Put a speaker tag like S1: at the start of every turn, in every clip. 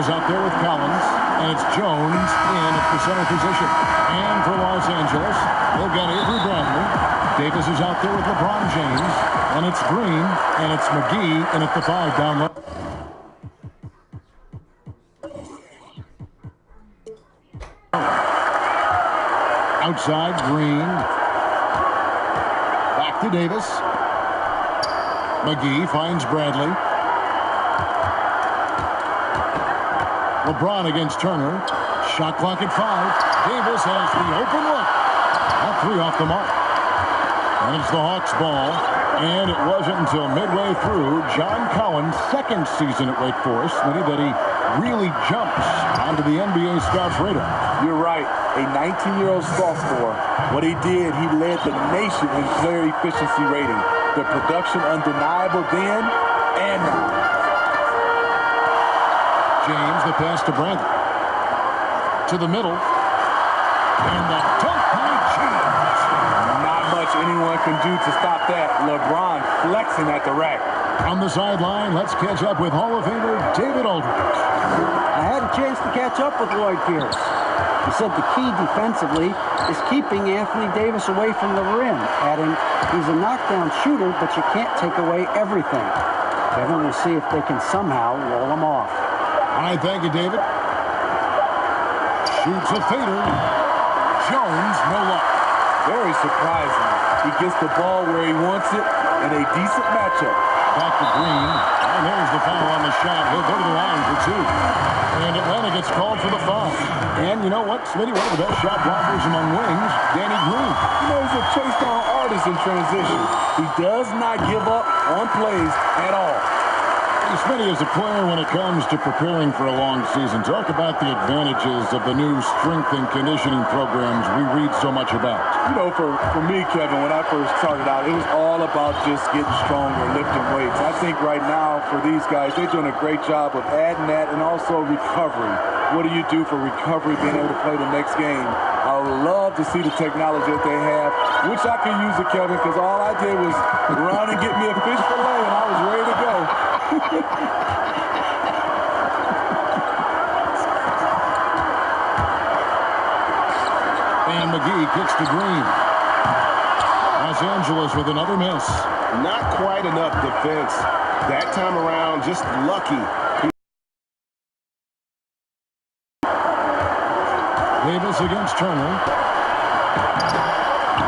S1: is out there with Collins, and it's Jones in at the center position. And for Los Angeles, they've got Avery Bradley. Davis is out there with LeBron James, and it's Green, and it's McGee in at the 5 down low. Outside, Green. Back to Davis. McGee finds Bradley. LeBron against Turner. Shot clock at 5. Davis has the open look. That 3 off the mark. And it's the Hawks' ball. And it wasn't until midway through John Collins' second season at Wake Forest that he really jumps onto the NBA scouts radar.
S2: You're right. A 19-year-old sophomore. What he did, he led the nation in player efficiency rating. The production undeniable then and now.
S1: James, the pass to Bradley. To the middle. And the dunk by James.
S2: Not much anyone can do to stop that. LeBron flexing at the rack.
S1: On the sideline, let's catch up with Hall of Famer David Aldridge.
S3: I had a chance to catch up with Lloyd Pierce. He said the key defensively is keeping Anthony Davis away from the rim, adding, he's a knockdown shooter, but you can't take away everything. Kevin will see if they can somehow roll him off.
S1: All right, thank you, David. Shoots a fader. Jones, no luck.
S2: Very surprising. He gets the ball where he wants it in a decent matchup.
S1: Back to Green. And there's the foul on the shot. He'll go to the line for 2. And Atlanta gets called for the foul. And you know what, Smitty? One of the best shot blockers among wings, Danny Green.
S2: You know, he's a chase-down artist in transition. He does not give up on plays at all.
S1: Smitty is a player when it comes to preparing for a long season. Talk about the advantages of the new strength and conditioning programs we read so much about.
S2: You know, for me, Kevin, when I first started out, it was all about just getting stronger, lifting weights. I think right now for these guys, they're doing a great job of adding that and also recovery. What do you do for recovery, being able to play the next game? I would love to see the technology that they have. Wish I could use it, Kevin, because all I did was run and get me a fish fillet, and I was ready to go.
S1: And McGee kicks to Green. Los Angeles with another miss.
S4: Not quite enough defense. That time around, just lucky.
S1: Davis against Turner.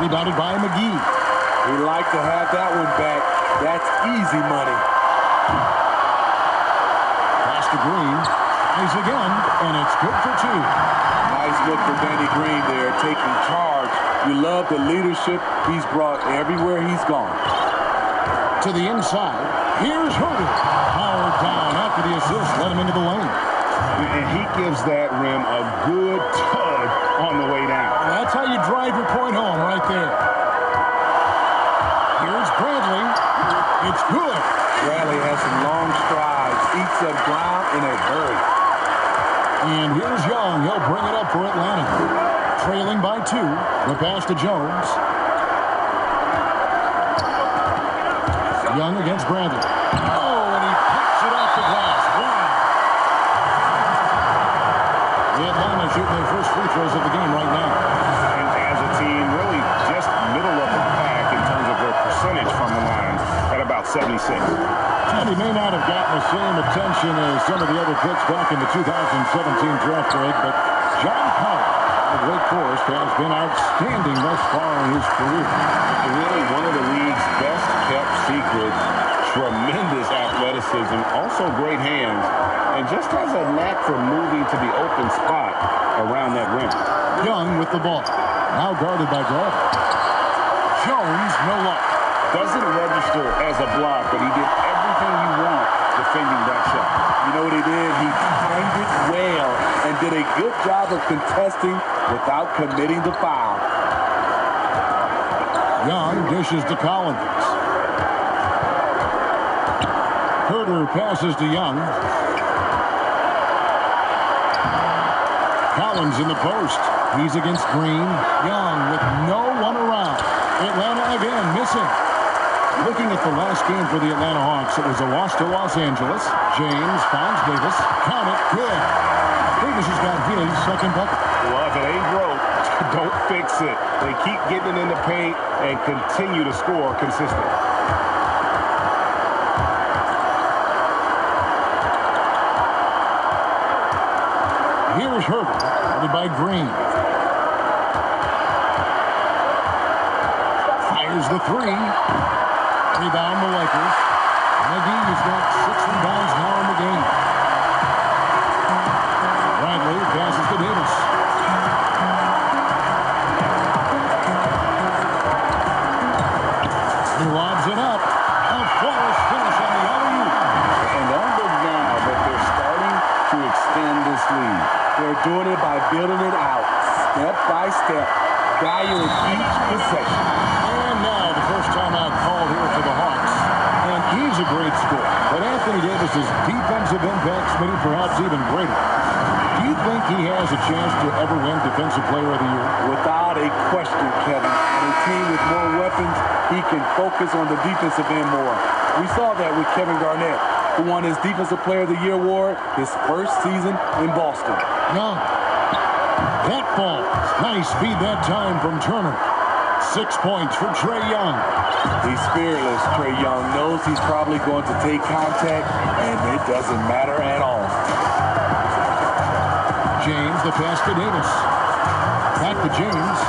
S1: Rebounded by McGee.
S2: We'd like to have that one back. That's easy money.
S1: Pass to Green. He's again, and it's good for 2.
S2: Nice look for Danny Green there, taking charge. You love the leadership he's brought everywhere he's gone.
S1: To the inside. Here's Herter. Powered down after the assist. Let him into the lane.
S4: And he gives that rim a good tug on the way down.
S1: That's how you drive your point home right there. Here's Bradley. It's good.
S2: Bradley has some long strides, eats up ground in a hurry.
S1: And here's Young. He'll bring it up for Atlanta. Trailing by 2. The pass to Jones. Young against Bradley. Oh, and he picks it off the glass. Wow. The Atlanta shooting their first free throws of the game right now.
S4: And as a team, really just middle of the pack in terms of their percentage from the line at about 76.
S1: And he may not have gotten the same attention as some of the other picks back in the 2017 draft grade, but John Collins of Wake Forest has been outstanding thus far in his career.
S4: Really one of the league's best kept secrets. Tremendous athleticism, also great hands, and just has a knack for moving to the open spot around that rim.
S1: Young with the ball. Now guarded by Bradley. Jones, no luck.
S4: Doesn't register as a block, but he did everything you want defending that shot.
S2: You know what he did? He timed it well and did a good job of contesting without committing the foul.
S1: Young dishes to Collins. Herter passes to Young. Collins in the post. He's against Green. Young with no one around. Atlanta again missing. Looking at the last game for the Atlanta Hawks, it was a loss to Los Angeles. James finds Davis. Count it. Good. Davis has got his second bucket.
S4: Well, if it ain't broke, don't fix it. They keep getting in the paint and continue to score consistently.
S1: Here's Herbert, headed by Green. Fires the three. Rebound the Lakers. McGee has got 6 rebounds now in the game. Bradley passes to Davis. He lobs it up. A flawless finish on the alley-oop.
S4: And don't look now, but they're starting to extend this lead.
S2: They're doing it by building it out, step by step, valuing each possession.
S1: And now the first timeout called here for the Hawks. And he's a great scorer. But Anthony Davis's defensive impact's maybe perhaps even greater. Do you think he has a chance to ever win Defensive Player of the Year?
S2: Without a question, Kevin. On a team with more weapons, he can focus on the defensive end more. We saw that with Kevin Garnett, who won his Defensive Player of the Year award his first season in Boston.
S1: Young. That ball. Nice feed that time from Turner. 6 points for Trae Young.
S2: He's fearless. Trae Young knows he's probably going to take contact, and it doesn't matter at all.
S1: James, the pass to Davis. Back to James.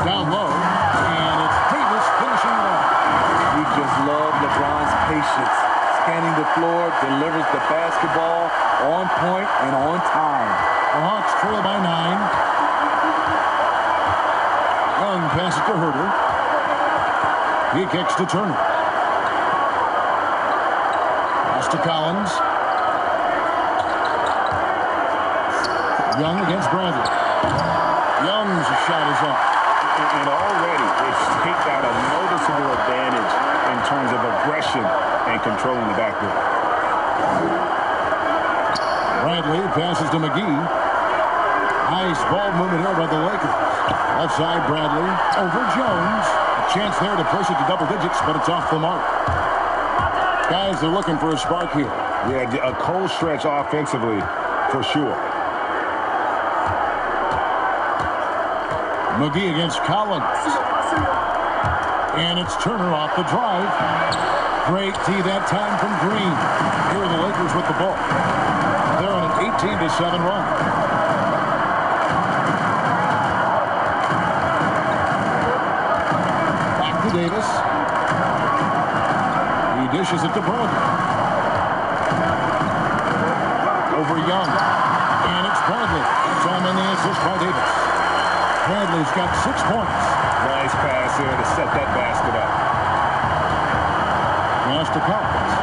S1: Down low. And it's Davis finishing it off.
S2: You just love LeBron's patience. Scanning the floor, delivers the basketball on point and on time.
S1: The Hawks trail by 9. Young passes to Herter. He kicks to Turner. Pass to Collins. Young against Bradley. Young's shot is up.
S4: And already it's taken out a noticeable advantage in terms of aggression and controlling the backcourt.
S1: Bradley passes to McGee. Nice ball movement here by the Lakers. Left side, Bradley over Jones. A chance there to push it to double digits, but it's off the mark. Guys, they're looking for a spark here.
S4: Yeah, a cold stretch offensively for sure.
S1: McGee against Collins. And it's Turner off the drive. Great tee that time from Green. Here are the Lakers with the ball. They're on an 18-7 run. Back to Davis. He dishes it to Bradley. Over Young. And it's Bradley. Time on the assist by Davis. Bradley's got 6 points.
S4: Nice pass here to set that basket up.
S1: Pass to Collins.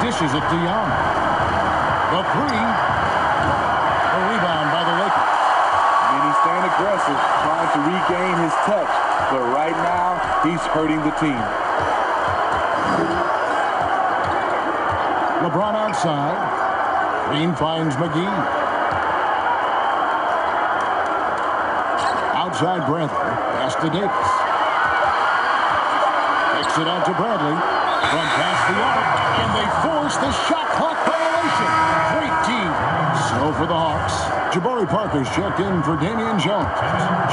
S1: Dishes it to Young. The three. A rebound by the Lakers.
S2: He's staying aggressive, trying to regain his touch. But right now, he's hurting the team.
S1: LeBron outside. Green finds McGee. Outside Bradley. Pass to Davis. Kicks it out to Bradley. From past the arc. And they force the shot clock violation. Great team. So for the Hawks, Jabari Parker's checked in for Damian Jones.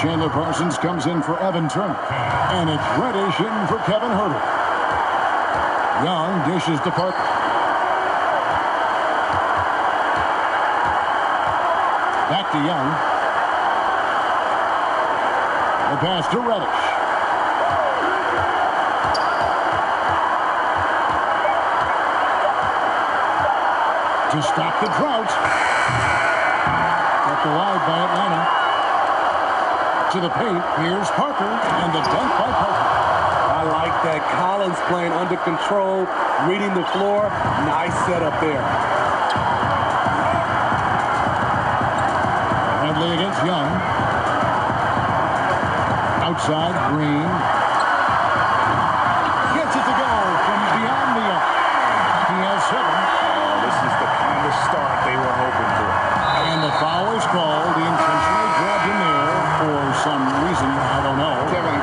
S1: Chandler Parsons comes in for Evan Turner. And it's Reddish in for Kevin Herter. Young dishes to Parker. Back to Young. The pass to Reddish. To stop the drought. Kept alive by Atlanta. To the paint. Here's Parker. And the dunk by Parker.
S2: I like that. Collins playing under control, reading the floor. Nice setup there.
S1: Bradley against Young. Outside, Green. Gets it to go from beyond the arc. He has 7.
S4: This is the kind of start they were hoping for.
S1: And the foul is called. He intentionally grabbed him there for some reason. I don't know.
S4: Kevin,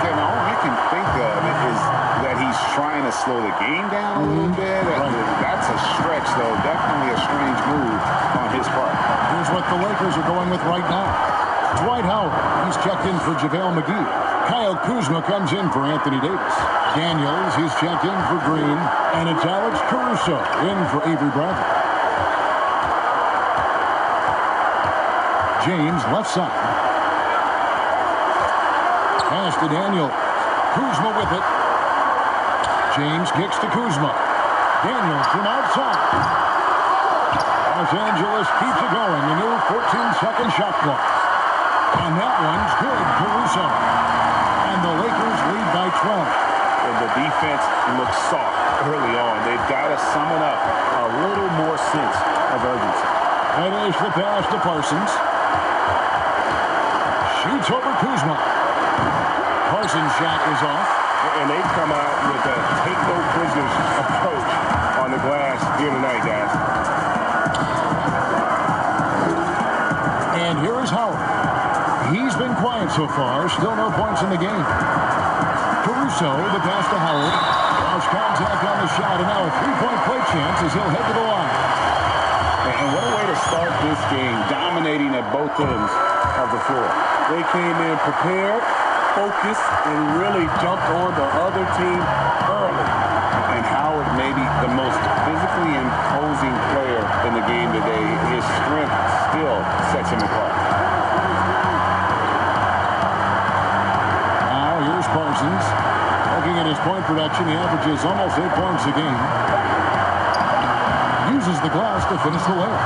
S1: with right now. Dwight Howard, he's checked in for JaVale McGee. Kyle Kuzma comes in for Anthony Davis. Daniels, he's checked in for Green. And it's Alex Caruso in for Avery Bradley. James, left side. Pass to Daniels. Kuzma with it. James kicks to Kuzma. Daniels from outside. Los Angeles keeps it going. The new 14-second shot clock. And that one's good, Caruso. And the Lakers lead by 12.
S4: And the defense looks soft early on. They've got to summon up a little more sense of urgency.
S1: And there's the pass to Parsons. Shoots over Kuzma. Parsons' shot is off.
S4: And they come out with a take-no-prisoners approach on the glass here tonight, guys.
S1: And here is Howard. He's been quiet so far. Still no points in the game. Caruso, the pass to Howard. Lost contact on the shot, and now a three-point play chance as he'll head to the line.
S4: And what a way to start this game, dominating at both ends of the floor.
S2: They came in prepared, focused, and really jumped on the other team early.
S4: And Howard may be the most physically imposing player in the game today. His strength still sets him apart.
S1: Now here's Parsons. Looking at his point production, he averages almost 8 points a game. Uses the glass to finish the layup.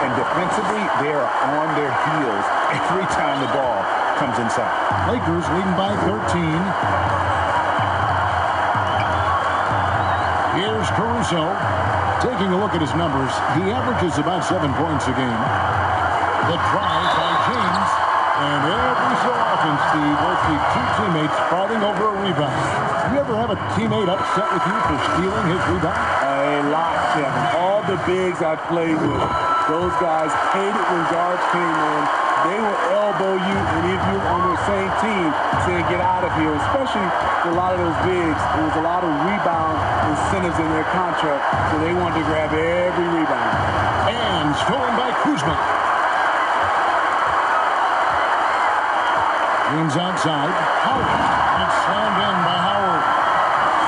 S4: And defensively, they are on their heels every time the ball comes inside.
S1: Lakers leading by 13. Here's Caruso. Taking a look at his numbers, he averages about 7 points a game. The drive by James. And every so often, Steve, we'll see two teammates fighting over a rebound. You ever have a teammate upset with you for stealing his rebound?
S2: A lot, Kevin. All the bigs I played with, those guys hated when guards came in. They would elbow you, and if you're on the same team, saying get out of here. Especially a lot of those bigs, there was a lot of rebound incentives in their contract, so they wanted to grab every rebound.
S1: And stolen by Kuzma. James outside. Howard. It's slammed in by Howard.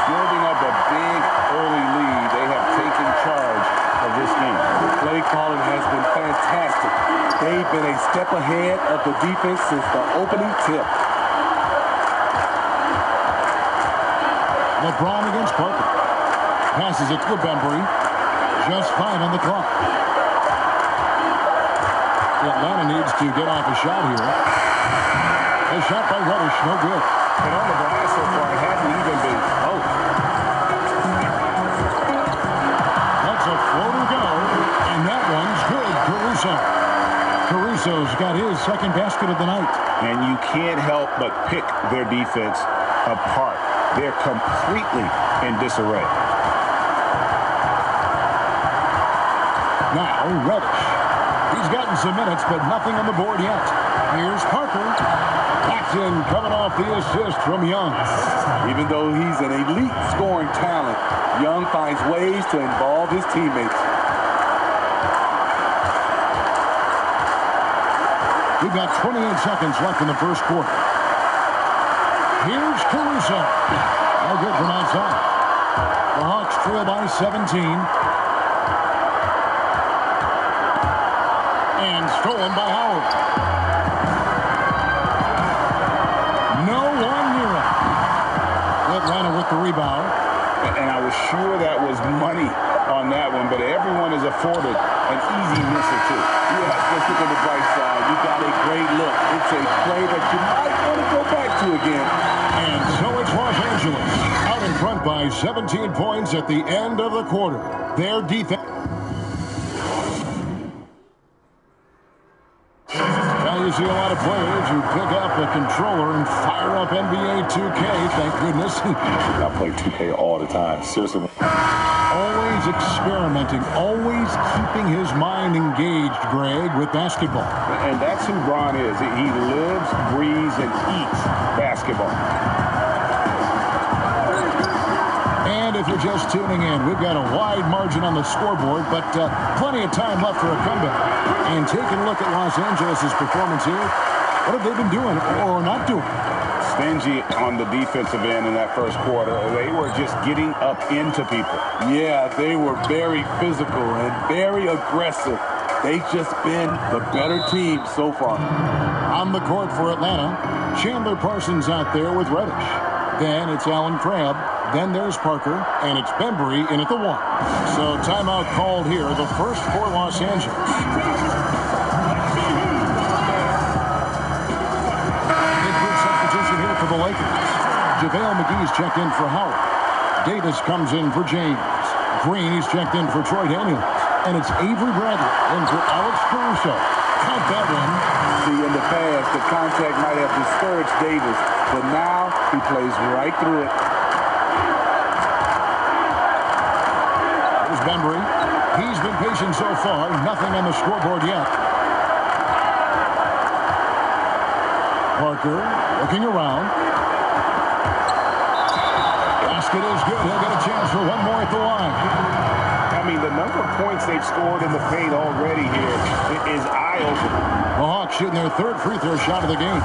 S4: Building up a big early lead, they have taken charge of this game.
S2: The play calling has been fantastic. They've been a step ahead of the defense since the opening tip.
S1: LeBron against Parker. Passes it to Bembry. Just 5 on the clock. Atlanta needs to get off a shot here. A shot by Reddish, no good.
S4: And on the glass so far, it hasn't even been close.
S1: That's a floater go, and that one's good. Caruso's got his second basket of the night.
S4: And you can't help but pick their defense apart. They're completely in disarray.
S1: Now, Reddish. He's gotten some minutes, but nothing on the board yet. Here's Parker. Paxton coming off the assist from Young.
S2: Even though he's an elite scoring talent, Young finds ways to involve his teammates.
S1: We've got 28 seconds left in the first quarter. Here's Caruso. No good from outside. The Hawks trail by 17. And stolen by Howard. No one near it. Atlanta with the rebound.
S4: And I was sure that was money on that one, but everyone is afforded an easy miss or two.
S2: Yeah, let's look on the bright side. You got a great look. It's a play that you might want to go back to again.
S1: And so it's Los Angeles out in front by 17 points at the end of the quarter. Their defense. You see a lot of players who pick up a controller and fire up NBA 2K, thank goodness.
S4: I play 2K all the time, seriously.
S1: Always experimenting, always keeping his mind engaged, Greg, with basketball.
S4: And that's who Bron is. He lives, breathes, and eats basketball.
S1: And And if you're just tuning in, we've got a wide margin on the scoreboard, but plenty of time left for a comeback. And taking a look at Los Angeles' performance here, what have they been doing or not doing?
S4: Stingy on the defensive end in that first quarter. They were just getting up into people.
S2: Yeah, they were very physical and very aggressive. They've just been the better team so far.
S1: On the court for Atlanta, Chandler Parsons out there with Reddish. Then it's Allen Crabbe. Then there's Parker, and it's Bembry in at the 1. So timeout called here, the first for Los Angeles. Big substitution here for the Lakers. JaVale McGee's checked in for Howard. Davis comes in for James. Green, he's checked in for Troy Daniels. And it's Avery Bradley in for Alex Caruso. Count that one.
S2: See, in the past, the contact might have discouraged Davis, but now he plays right through it.
S1: There's Bembry. He's been patient so far. Nothing on the scoreboard yet. Parker looking around. Basket is good. He'll get a chance for one more at the line.
S4: I mean, the number of points they've scored in the paint already here is eye-opening.
S1: The Hawks shooting their third free throw shot of the game.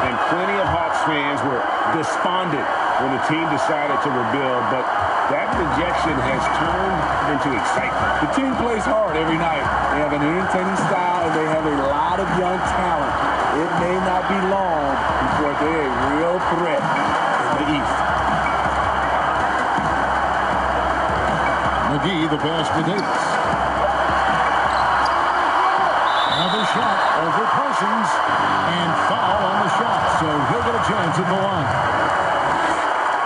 S4: And plenty of Hawks fans were despondent when the team decided to rebuild, but that dejection has turned into excitement.
S2: The team plays hard every night. They have an entertaining style, and they have a lot of young talent. It may not be long before they're a real threat in the East.
S1: McGee, the pass to Davis. Another shot over Parsons, and foul on the shot, so he'll get a chance at the line.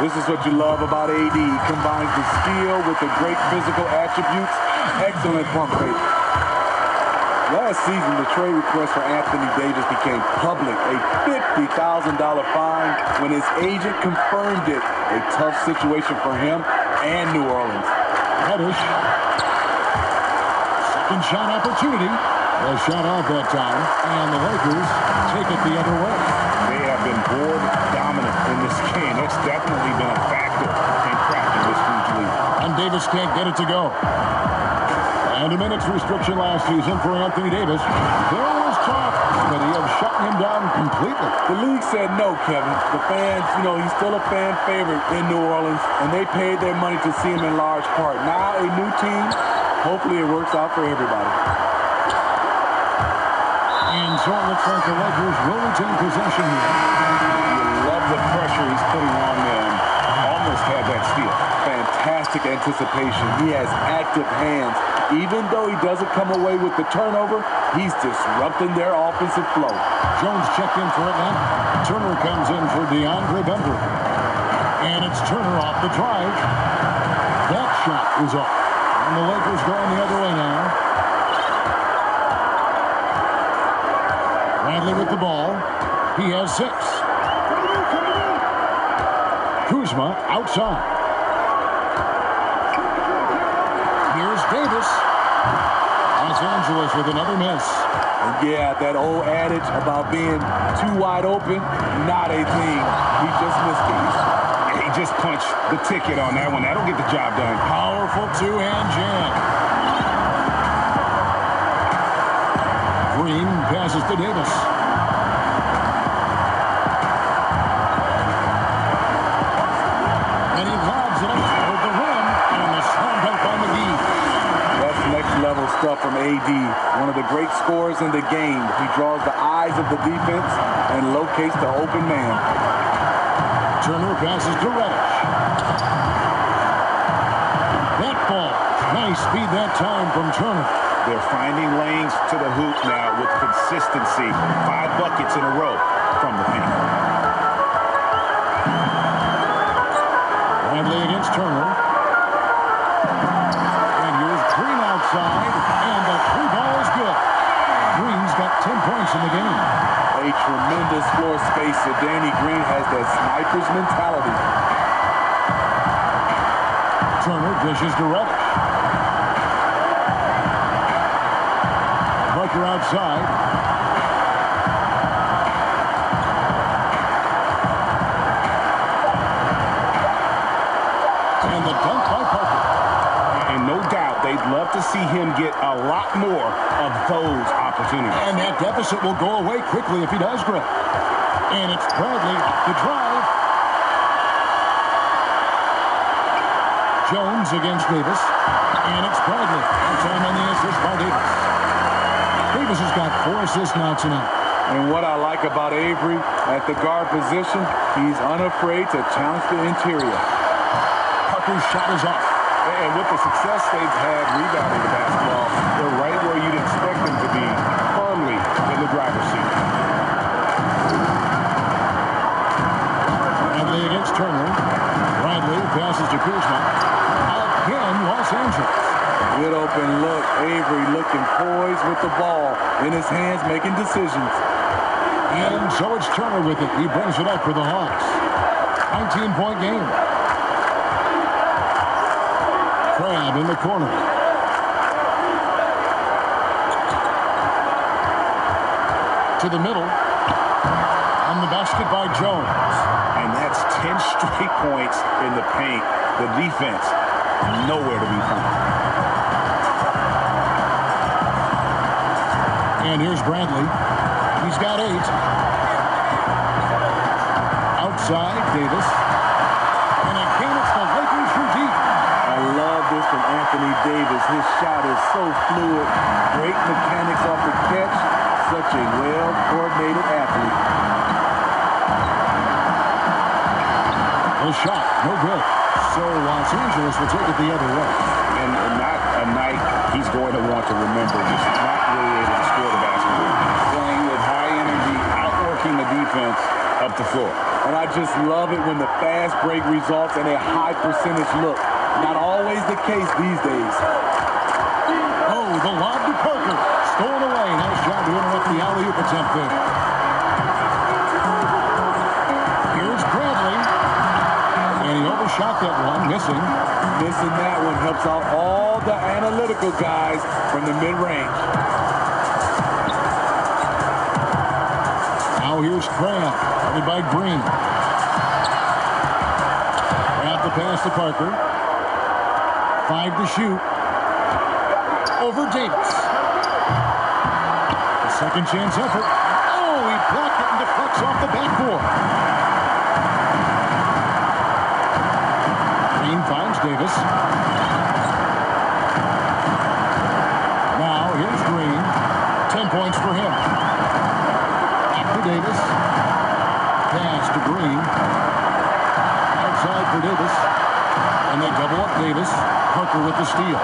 S2: This is what you love about AD. Combines the skill with the great physical attributes. Excellent pump fake. Last season, the trade request for Anthony Davis became public. A $50,000 fine when his agent confirmed it. A tough situation for him and New Orleans.
S1: Reddish. Second shot opportunity. A shot off that time, and the Lakers take it the other way.
S4: They have been board dominant in this game. That's definitely been a factor in cracking this huge lead.
S1: And Davis can't get it to go. And a minutes restriction last season for Anthony Davis. There was talk, but he has shut him down completely.
S2: The league said no, Kevin. The fans, he's still a fan favorite in New Orleans, and they paid their money to see him in large part. Now a new team, hopefully it works out for everybody.
S1: And so it looks like the Lakers will retain possession here.
S4: You love the pressure he's putting on them. Almost had that steal.
S2: Fantastic anticipation. He has active hands. Even though he doesn't come away with the turnover, he's disrupting their offensive flow.
S1: Jones checked in for Atlanta. Turner comes in for DeAndre Bembry. And it's Turner off the drive. That shot is off. And the Lakers going the other way now. Bradley with the ball. He has 6. Kuzma outside. Here's Davis. Los Angeles with another miss.
S2: Yeah, that old adage about being too wide open, not a thing. He just missed it.
S4: He just punched the ticket on that one. That'll get the job done.
S1: Powerful two-hand jam. Green passes to Davis. And he lobs it up over the rim, and the slam dunk by McGee.
S2: That's next-level stuff from AD. One of the great scorers in the game. He draws the eyes of the defense and locates the open man.
S1: Turner passes to Reddish. That ball. Nice speed that time from Turner.
S4: They're finding lanes to the hoop now with consistency. 5 buckets in a row from the paint.
S1: Bradley against Turner. And here's Green outside, and the 3-ball is good. Green's got 10 points in the game.
S2: A tremendous floor spacer. Danny Green has that sniper's mentality.
S1: Turner dishes to Reddish. Parker outside. dunk by Parker.
S4: And no doubt they'd love to see him get a lot more of those opportunities.
S1: And that deficit will go away quickly if he does, Greg. And it's Bradley off the drive. Jones against Davis. And it's Bradley. And time on the assist by Davis. Davis has got 4 assists now tonight.
S2: And what I like about Avery at the guard position, he's unafraid to challenge the interior.
S1: Parker's shot is off.
S4: And with the success they've had rebounding the basketball, they're right where you'd expect them to be, firmly in the driver's seat.
S1: Bradley against Turner. Bradley passes to Kuzma. Again, Los Angeles.
S2: Good open look. Avery looking poised with the ball in his hands, making decisions.
S1: And so it's Turner with it. He brings it up for the Hawks. 19-point game. Crabbe in the corner. To the middle. On the basket by Jones.
S4: And that's 10 straight points in the paint. The defense, nowhere to be found.
S1: And here's Bradley. He's got 8. Outside, Davis. And again, it's the Lakers from deep.
S2: I love this from Anthony Davis. His shot is so fluid. Great mechanics off the catch. Such a well-coordinated athlete.
S1: The shot, no good. So Los Angeles will take it the other way.
S4: And not a night he's going to want to remember. Just not really able to score the basketball. Playing with high energy, outworking the defense up the floor.
S2: And I just love it when the fast break results in a high percentage look. Not always the case these days.
S1: Oh, the lob to Parker. Stolen away. Nice job to interrupt the alley-oop attempt there. Here's Bradley. And he overshot that one, missing.
S2: Missing that one helps out all the analytical guys from the mid-range.
S1: Now here's Crabbe, covered by Green. Crabbe the pass to Parker. 5 to shoot. Over Davis. A second chance effort. Oh, he blocked it and deflects off the backboard. Green finds Davis. Now here's Green. 10 points for him. Davis. Pass to Green. Outside for Davis. And they double up Davis. Parker with the steal.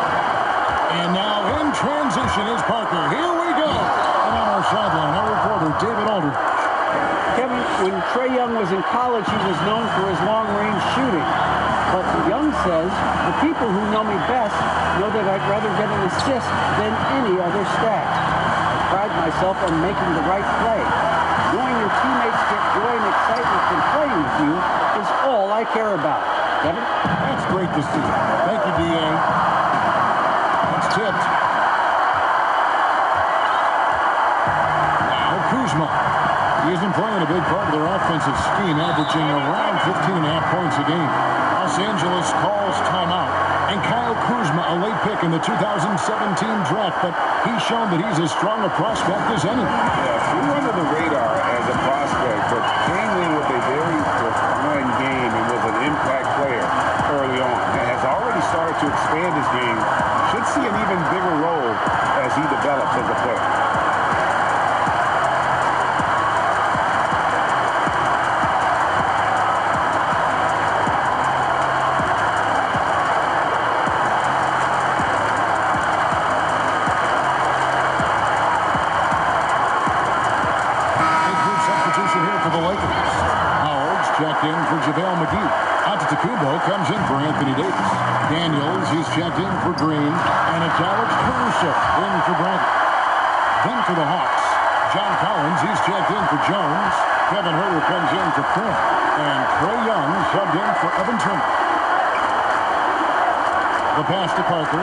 S1: And now in transition is Parker. Here we go. And on our sideline, our reporter, David Alder.
S3: Kevin, when Trae Young was in college, he was known for his long-range shooting. But Young says, the people who know me best know that I'd rather get an assist than any other stat. I pride myself on making the right play. Knowing your teammates get joy and excitement from playing with you is all I care about. Kevin?
S1: That's great to see. Thank you, D.A. That's tipped. Now Kuzma. He isn't playing a big part of their offensive scheme, averaging around 15.5 points a game. Los Angeles calls timeout. And Kyle Kuzma, a late pick in the 2017 draft, but he's shown that he's as strong a prospect as any.
S4: Yeah, flew under the radar as a prospect, but came in with a very refined game and was an impact player early on. And has already started to expand his game. Should see an even bigger role as he develops as a player.
S1: Checked in for JaVale McGee. Antetokounmpo comes in for Anthony Davis. Daniels, he's checked in for Green. And it's Alex Caruso in for Bradley. Then for the Hawks, John Collins, he's checked in for Jones. Kevin Huerter comes in for Crabbe. And Trae Young subbed in for Evan Turner. The pass to Parker.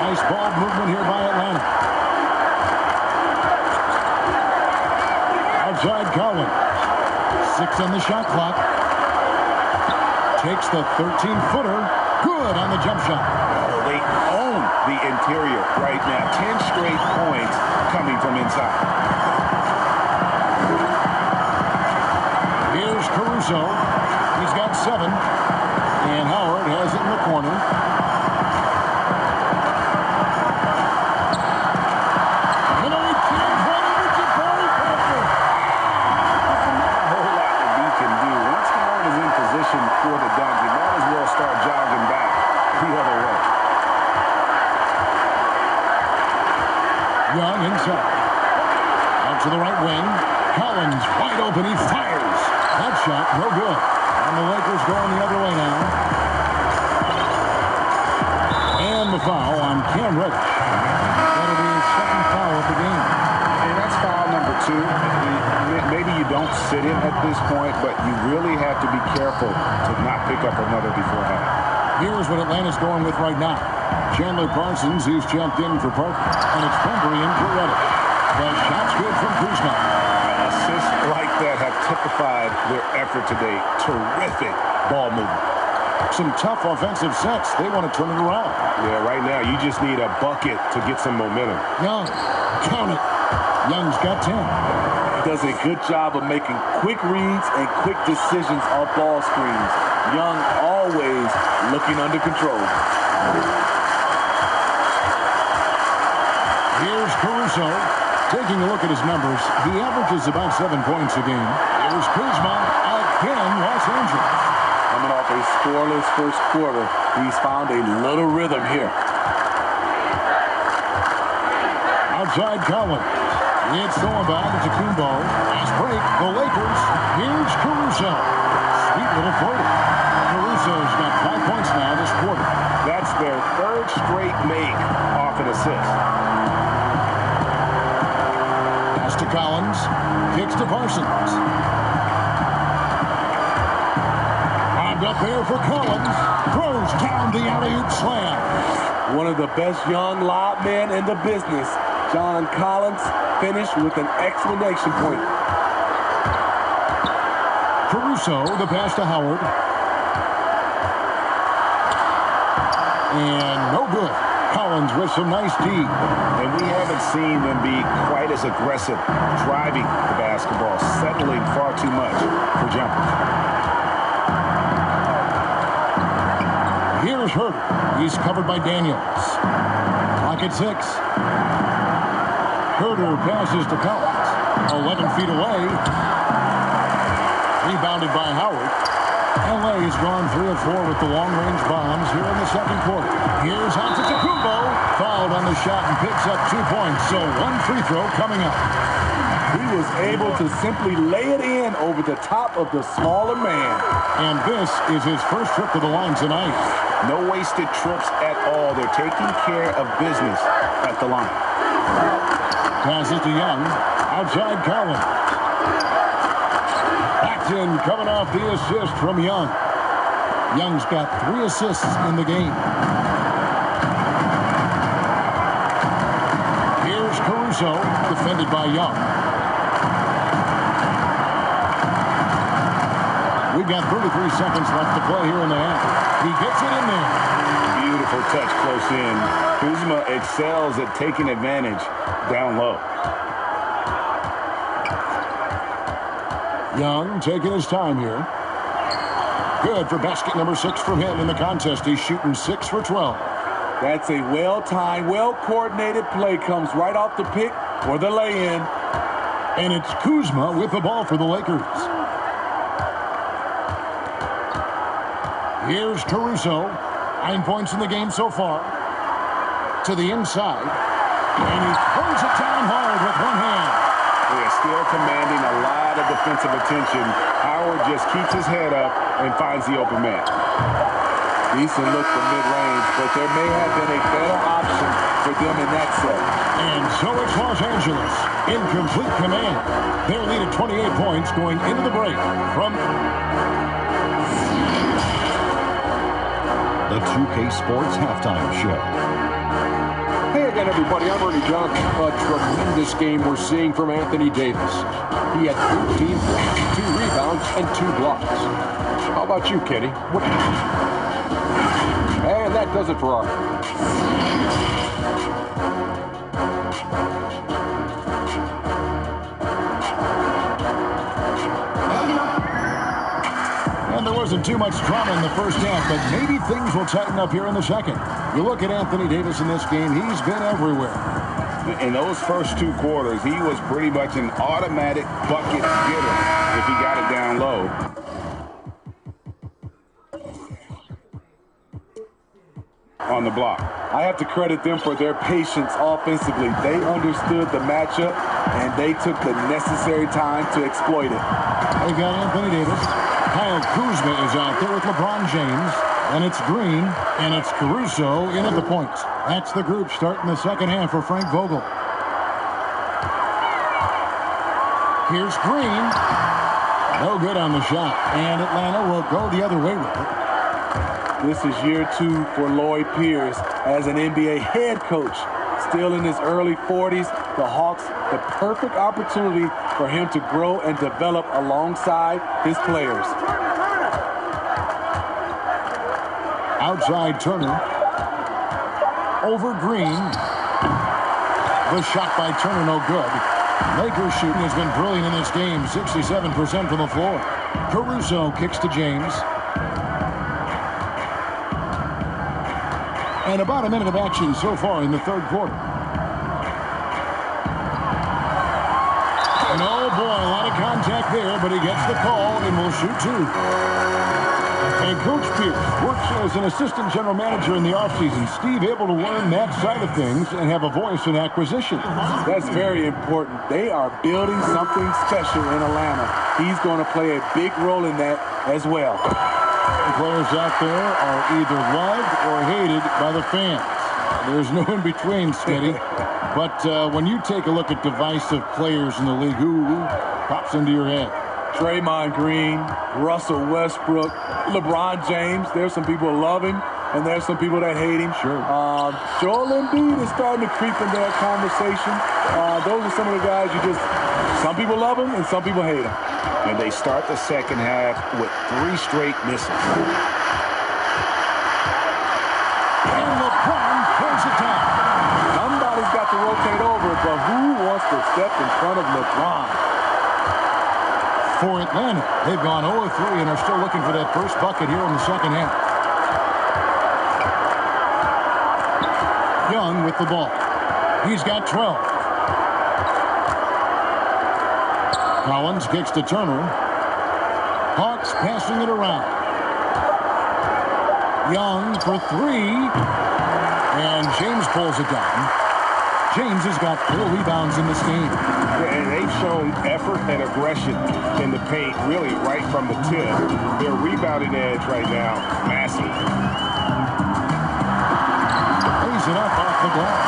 S1: Nice ball movement here by Atlanta. Outside Collins. 6 on the shot clock. Takes the 13-footer Good on the jump shot.
S4: Oh, they own the interior right now. 10 straight points coming from inside.
S1: Here's Caruso. He's got 7. And Howard has it in the corner.
S4: For the dunk, you might as well start jogging back the other way.
S1: Young inside. Out to the right wing. Collins wide open. He fires. That shot no good. And the Lakers going the other way now. And the foul on Cam Reddish. That'll be his second foul of the game.
S4: And that's foul number 2. Maybe you don't sit him at this point, but you really have to be careful to not pick up another beforehand.
S1: Here's what Atlanta's going with right now. Chandler Parsons, he's jumped in for Parker. And it's Bembry in for Reddish. The shot's good from Kuzma.
S4: Assists like that have typified their effort today. Terrific ball movement.
S1: Some tough offensive sets. They want to turn it around.
S4: Yeah, right now you just need a bucket to get some momentum.
S1: Young, count it. Young's got 10.
S2: Does a good job of making quick reads and quick decisions off ball screens. Young always looking under control.
S1: Here's Caruso. Taking a look at his numbers, he averages about 7 points a game. Here's Kuzma again, Los Angeles.
S2: Coming off a scoreless first quarter, he's found a little rhythm here.
S1: Outside Collins. It's Thornbaugh to Kumbo. Fast break. The Lakers. Here's Caruso. Sweet little floater. Caruso's got 5 points now this quarter.
S4: That's their 3rd straight make off an assist.
S1: Pass to Collins. Kicks to Parsons. Bobbed up there for Collins. Throws down the alley-oop slam.
S2: One of the best young lob men in the business. John Collins finished with an exclamation point.
S1: Caruso, the pass to Howard. And no good. Collins with some nice D.
S4: And we haven't seen them be quite as aggressive driving the basketball, settling far too much for jumpers.
S1: Here's Herter. He's covered by Daniels. Clock at 6. Herter passes to Collins. 11 feet away. Rebounded by Howard. LA has gone 3 of 4 with the long-range bombs here in the second quarter. Here's Antetokounmpo. Fouled on the shot and picks up 2 points. So 1 free throw coming up.
S2: He was able to simply lay it in over the top of the smaller man.
S1: And this is his first trip to the line tonight.
S4: No wasted trips at all. They're taking care of business at the line.
S1: Passes to Young. Outside Collins. Acton coming off the assist from Young. Young's got 3 assists in the game. Here's Caruso, defended by Young. We've got 33 seconds left to play here in the half. He gets it in there.
S4: Beautiful touch close in. Kuzma excels at taking advantage down low.
S1: Young taking his time here. Good for basket number 6 from him in the contest. He's shooting 6 for 12.
S2: That's a well-timed, well-coordinated play. Comes right off the pick or the lay-in.
S1: And it's Kuzma with the ball for the Lakers. Here's Caruso. 9 points in the game so far. To the inside. And he throws it down hard with one hand.
S4: They're still commanding a lot of defensive attention. Howard just keeps his head up and finds the open man.
S2: Decent look from mid-range, but there may have been a better option for them in that set.
S1: And so it's Los Angeles in complete command. Their lead at 28 points going into the break from
S5: the 2K Sports Halftime Show.
S6: Hey again, everybody. I'm Ernie Johnson. A tremendous game we're seeing from Anthony Davis. He had 13 points, 2 rebounds, and 2 blocks. How about you, Kenny? What that does it for our.
S1: And there wasn't too much drama in the first half, but maybe things will tighten up here in the second. You look at Anthony Davis in this game, he's been everywhere.
S4: In those first 2 quarters, he was pretty much an automatic bucket getter if he got it down low. On the block.
S2: I have to credit them for their patience offensively. They understood the matchup, and they took the necessary time to exploit it.
S1: They got Anthony Davis. Kyle Kuzma is out there with LeBron James. And it's Green, and it's Caruso in at the point. That's the group starting the second half for Frank Vogel. Here's Green. No good on the shot. And Atlanta will go the other way with it.
S2: This is year 2 for Lloyd Pierce as an NBA head coach. Still in his early 40s, the Hawks, the perfect opportunity for him to grow and develop alongside his players.
S1: Outside Turner. Over Green. The shot by Turner, no good. Lakers shooting has been brilliant in this game. 67% from the floor. Caruso kicks to James. And about a minute of action so far in the third quarter. And oh boy, a lot of contact there, but he gets the call and will shoot 2. And Coach Pierce works as an assistant general manager in the offseason. Steve able to learn that side of things and have a voice in acquisition.
S2: That's very important. They are building something special in Atlanta. He's going to play a big role in that as well.
S1: The players out there are either loved or hated by the fans. There's no in between, Smitty. But when you take a look at divisive players in the league, who pops into your head?
S2: Draymond Green, Russell Westbrook, LeBron James. There's some people who love him, and there's some people that hate him.
S1: Sure.
S2: Joel Embiid is starting to creep into that conversation. Those are some of the guys some people love him and some people hate him.
S4: And they start the second half with 3 straight misses.
S1: And LeBron pulls it down.
S2: Somebody's got to rotate over, but who wants to step in front of LeBron?
S1: For Atlanta, they've gone 0 of 3 and are still looking for that first bucket here in the second half. Young with the ball. He's got 12. Collins kicks to Turner. Hawks passing it around. Young for 3. And James pulls it down. James has got 4 rebounds in this game.
S4: And they've shown effort and aggression in the paint, really right from the tip. Their rebounding edge right now, massive.
S1: Lays it up off the glass.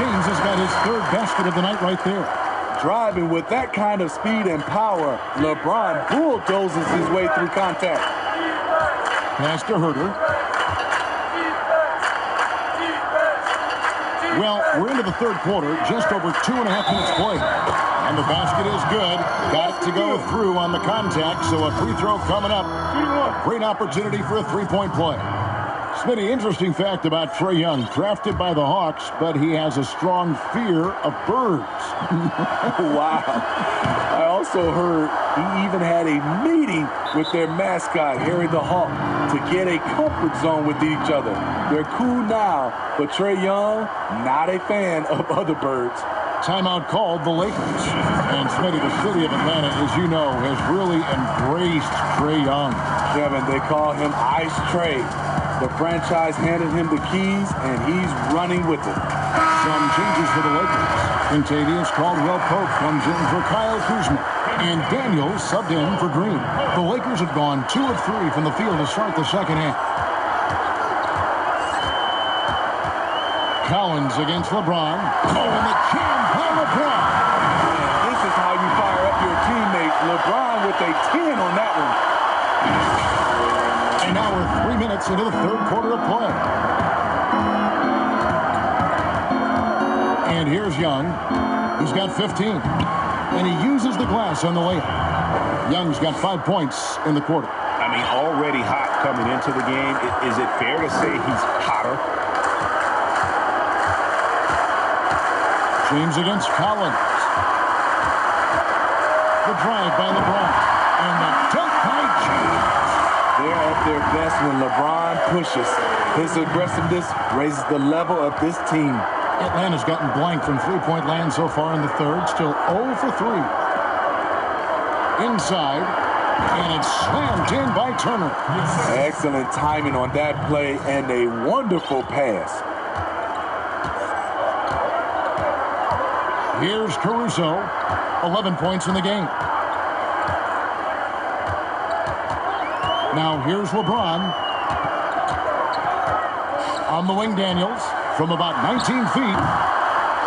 S1: James has got his 3rd basket of the night right there.
S2: Driving with that kind of speed and power, LeBron bulldozes his way through contact.
S1: Pass to Herter. Well, we're into the third quarter, just over 2.5 minutes played. And the basket is good. Got it to go through on the contact, so a free throw coming up. Great opportunity for a 3-point play. Smitty, interesting fact about Trae Young. Drafted by the Hawks, but he has a strong fear of birds.
S2: Wow. I also heard he even had a meeting with their mascot, Harry the Hawk, to get a comfort zone with each other. They're cool now, but Trae Young, not a fan of other birds.
S1: Timeout called the Lakers. And Smitty, the city of Atlanta, as you know, has really embraced Trae Young.
S2: Kevin, they call him Ice Trae. The franchise handed him the keys, and he's running with it.
S1: Some changes for the Lakers. Contavious Caldwell-Pope comes in for Kyle Kuzma. And Daniels subbed in for Green. The Lakers have gone 2 of 3 from the field to start the second half. Collins against LeBron. Oh, and the jam by LeBron.
S2: And this is how you fire up your teammates. LeBron with a 10 on that one.
S1: And now we're 3 minutes into the third quarter of play. And here's Young. He's got 15. And he uses the glass on the layup. Young's got 5 points in the quarter.
S4: I mean, already hot coming into the game. Is it fair to say he's hotter?
S1: James against Collins. The drive by LeBron. And the dunk by James.
S2: They're at their best when LeBron pushes. His aggressiveness raises the level of this team.
S1: Atlanta's gotten blank from three-point land so far in the third. Still 0 for 3. Inside. And it's slammed in by Turner.
S2: Excellent timing on that play and a wonderful pass.
S1: Here's Caruso. 11 points in the game. Now here's LeBron. On the wing, Daniels. From about 19 feet.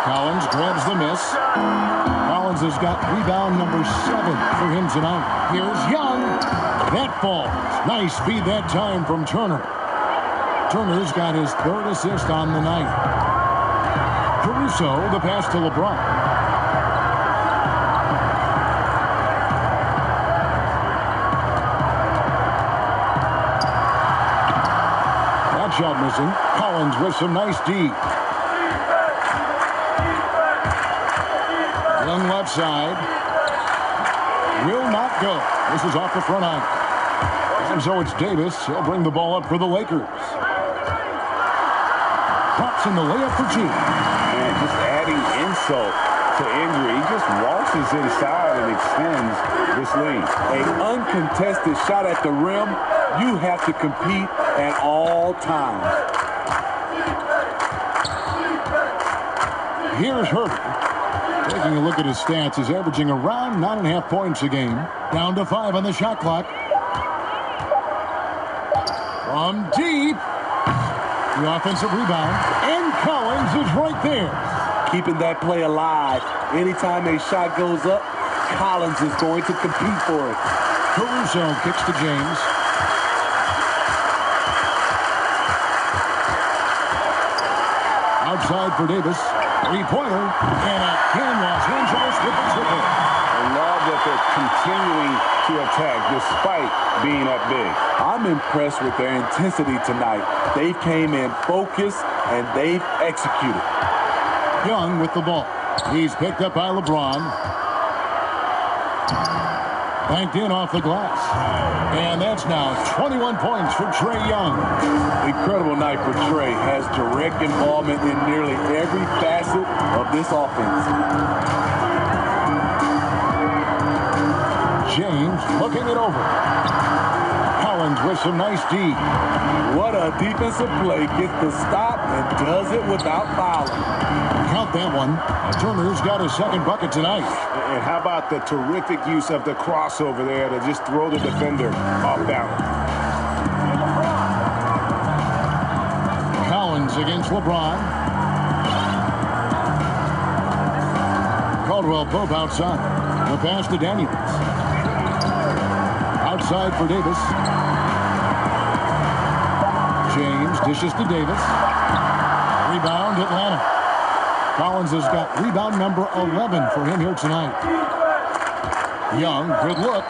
S1: Collins grabs the miss. Collins has got rebound number 7 for him tonight. Here's Young. That falls. Nice feed that time from Turner. Turner's got his 3rd assist on the night. Caruso, the pass to LeBron. That shot missing. Collins with some nice D. Young left side. Will not go. This is off the front line. And so it's Davis. He'll bring the ball up for the Lakers. Drops in the layup for 2.
S4: And just adding insult to injury. He just waltzes inside and extends this lead.
S2: An uncontested shot at the rim. You have to compete at all times.
S1: Here's Herbert. Taking a look at his stats, he's averaging around 9.5 points a game. Down to 5 on the shot clock. From deep. The offensive rebound. And Collins is right there.
S2: Keeping that play alive. Anytime a shot goes up, Collins is going to compete for it.
S1: Caruso kicks to James. Outside for Davis. Three-pointer. And a can Los Angeles with the triple.
S4: I love that they're continuing to attack despite being up big.
S2: I'm impressed with their intensity tonight. They came in focused and they've executed.
S1: Young with the ball. He's picked up by LeBron. Banked in off the glass. And that's now 21 points for Trae Young.
S2: Incredible night for Trae. Has direct involvement in nearly every facet of this offense.
S1: James looking it over. Collins with some nice D.
S2: What a defensive play. Gets the stop and does it without fouling.
S1: Count that one. Turner's got his 2nd bucket tonight.
S4: And how about the terrific use of the crossover there to just throw the defender off balance.
S1: Collins against LeBron. Caldwell Pope outside. The pass to Daniels. Outside for Davis. James dishes to Davis. Rebound, Atlanta. Collins has got rebound number 11 for him here tonight. Young, good look.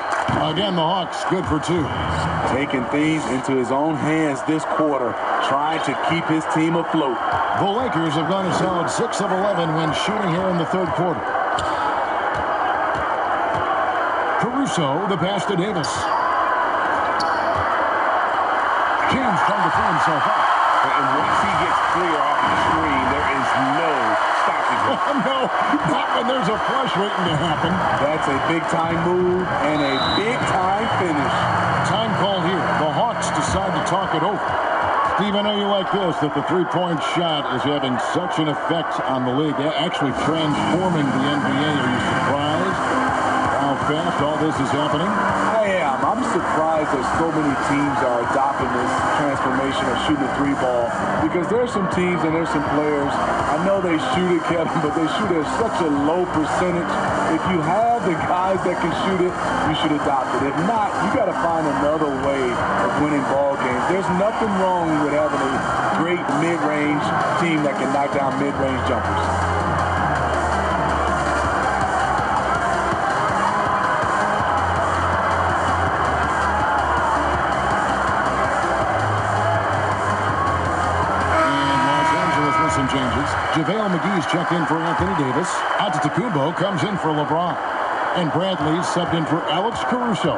S1: Again, the Hawks good for 2.
S2: Taking things into his own hands this quarter, trying to keep his team afloat.
S1: The Lakers have gone a solid 6 of 11 when shooting here in the 3rd quarter. Caruso, the pass to Davis. James trying to free himself up.
S4: And once he gets clear off the screen, there is no stopping him.
S1: No, not when there's a flush waiting to happen.
S2: That's a big-time move and a big-time finish.
S1: Time called here. The Hawks decide to talk it over. Steve, I know you like this, that the three-point shot is having such an effect on the league, actually transforming the NBA. Are you surprised how fast all this is happening?
S2: I am. I'm surprised that so many teams are adopting this transformation of shooting the 3-ball because there's some teams and there's some players. I know they shoot it, Kevin, but they shoot it at such a low percentage. If you have the guys that can shoot it, you should adopt it. If not, you got to find another way of winning ball games. There's nothing wrong with having a great mid-range team that can knock down mid-range jumpers.
S1: some changes. JaVale McGee's checked in for Anthony Davis. Antetokounmpo comes in for LeBron. And Bradley subbed in for Alex Caruso.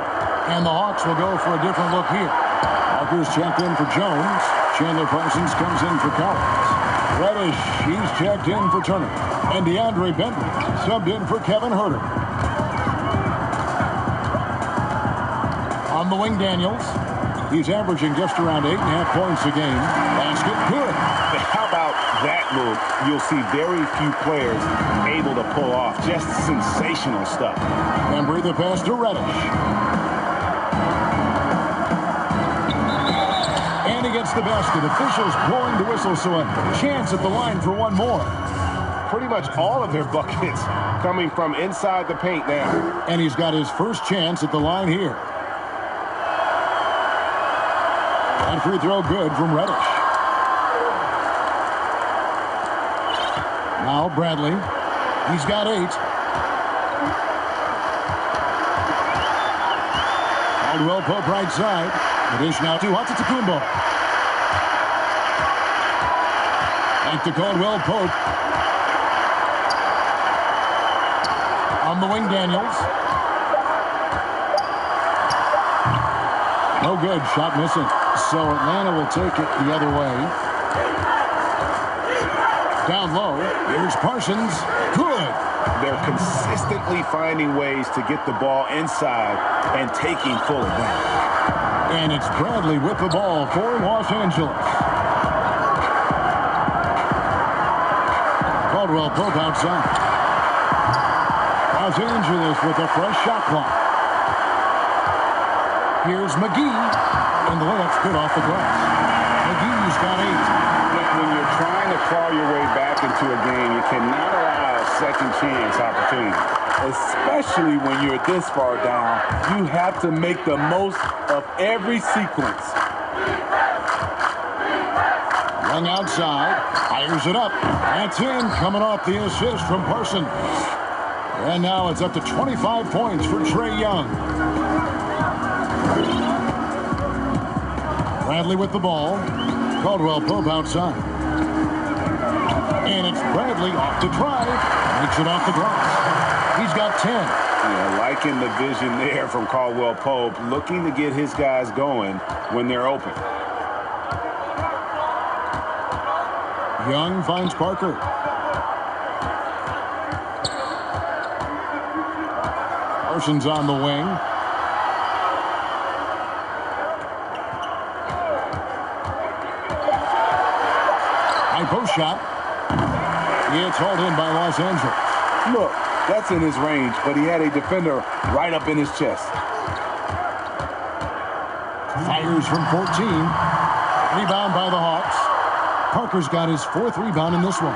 S1: And the Hawks will go for a different look here. Parker's checked in for Jones. Chandler Parsons comes in for Collins. Reddish, he's checked in for Turner. And DeAndre Bentley subbed in for Kevin Huerter. On the wing, Daniels. He's averaging just around 8.5 points a game. Basket good.
S4: How about that move? You'll see very few players able to pull off just sensational stuff.
S1: Embry the pass to Reddish. And he gets the basket. Officials blowing the whistle, so a chance at the line for one more.
S4: Pretty much all of their buckets coming from inside the paint now.
S1: And he's got his first chance at the line here. And free throw good from Reddish. Now Bradley. He's got 8. Caldwell Pope right side. The dish now to Antetokounmpo. Back to Caldwell Pope. On the wing, Daniels. No good. Shot missing. So Atlanta will take it the other way. Down low. Here's Parsons. Good.
S4: They're consistently finding ways to get the ball inside and taking full advantage.
S1: And it's Bradley with the ball for Los Angeles. Caldwell Pope outside. Los Angeles with a fresh shot clock. Here's McGee. And the layup's good off the glass. McGee's got 8.
S4: When you're trying to claw your way back into a game, you cannot allow a second chance opportunity.
S2: Especially when you're this far down, you have to make the most of every sequence.
S1: Young outside, fires it up. That's in, coming off the assist from Parsons. And now it's up to 25 points for Trae Young. Bradley with the ball. Caldwell Pope outside. And it's Bradley off to drive. Makes it off the glass. He's got 10.
S4: Yeah, liking the vision there from Caldwell Pope, looking to get his guys going when they're open.
S1: Young finds Parker. Parsons on the wing. High post shot. It's hauled in by Los Angeles.
S2: Look, that's in his range, but he had a defender right up in his chest.
S1: Fires from 14. Rebound by the Hawks. Parker's got his 4th rebound in this one.